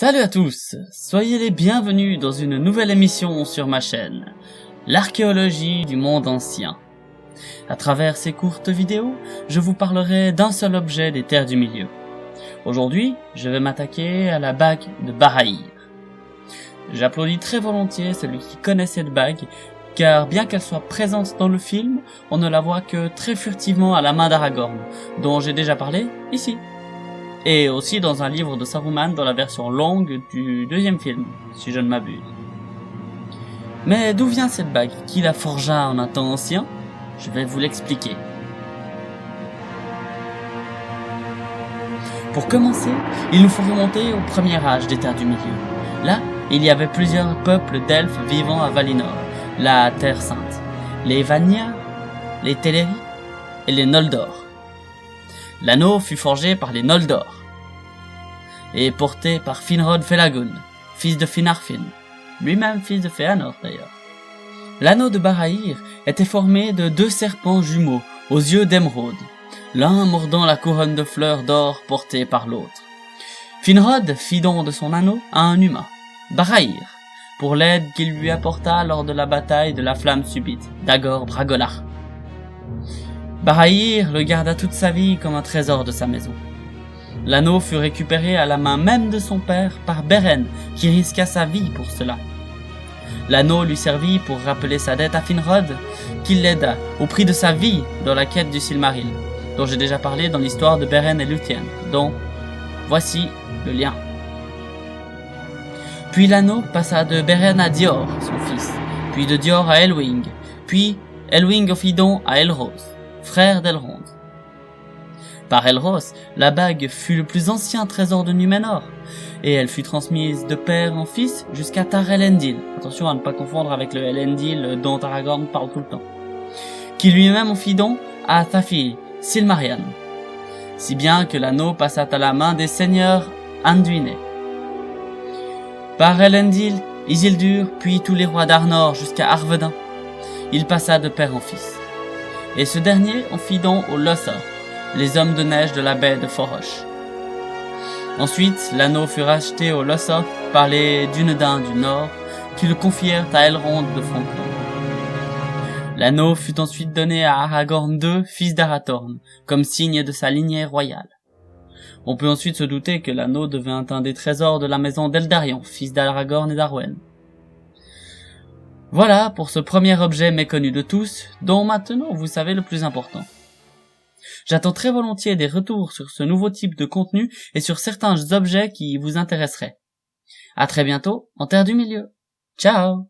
Salut à tous, soyez les bienvenus dans une nouvelle émission sur ma chaîne, l'archéologie du monde ancien. À travers ces courtes vidéos, je vous parlerai d'un seul objet des terres du milieu. Aujourd'hui, je vais m'attaquer à la bague de Barahir. J'applaudis très volontiers celui qui connaît cette bague, car bien qu'elle soit présente dans le film, on ne la voit que très furtivement à la main d'Aragorn, dont j'ai déjà parlé ici. Et aussi dans un livre de Saruman dans la version longue du deuxième film, si je ne m'abuse. Mais d'où vient cette bague? Qui la forgea en un temps ancien? Je vais vous l'expliquer. Pour commencer, il nous faut remonter au premier âge des Terres du Milieu. Là, il y avait plusieurs peuples d'elfes vivant à Valinor, la Terre Sainte. Les Vanir, les Teleri et les Noldor. L'anneau fut forgé par les Noldor et porté par Finrod Felagund, fils de Finarfin, lui-même fils de Fëanor d'ailleurs. L'anneau de Barahir était formé de deux serpents jumeaux aux yeux d'émeraude, l'un mordant la couronne de fleurs d'or portée par l'autre. Finrod fit don de son anneau à un humain, Barahir, pour l'aide qu'il lui apporta lors de la bataille de la flamme subite d'Agor Bragollar. Barahir le garda toute sa vie comme un trésor de sa maison. L'anneau fut récupéré à la main même de son père par Beren, qui risqua sa vie pour cela. L'anneau lui servit pour rappeler sa dette à Finrod, qui l'aida au prix de sa vie dans la quête du Silmaril, dont j'ai déjà parlé dans l'histoire de Beren et Lúthien, dont voici le lien. Puis l'anneau passa de Beren à Dior, son fils, puis de Dior à Elwing, puis Elwing fit don à Elros, frère d'Elrond. Par Elros, la bague fut le plus ancien trésor de Númenor, et elle fut transmise de père en fils jusqu'à Tar Elendil, attention à ne pas confondre avec le Elendil dont Aragorn parle tout le temps, qui lui-même en fit don à Thafil, Silmarian, si bien que l'anneau passa à la main des seigneurs Anduinais. Par Elendil, Isildur, puis tous les rois d'Arnor jusqu'à Arvedin, il passa de père en fils. Et ce dernier en fit don aux Lossar, les hommes de neige de la baie de Forosh. Ensuite, l'anneau fut racheté aux Lossar par les Dunedain du Nord, qui le confièrent à Elrond de Frontcombe. L'anneau fut ensuite donné à Aragorn II, fils d'Arathorn, comme signe de sa lignée royale. On peut ensuite se douter que l'anneau devint un des trésors de la maison d'Eldarion, fils d'Aragorn et d'Arwen. Voilà pour ce premier objet méconnu de tous, dont maintenant vous savez le plus important. J'attends très volontiers des retours sur ce nouveau type de contenu et sur certains objets qui vous intéresseraient. À très bientôt en Terre du Milieu. Ciao!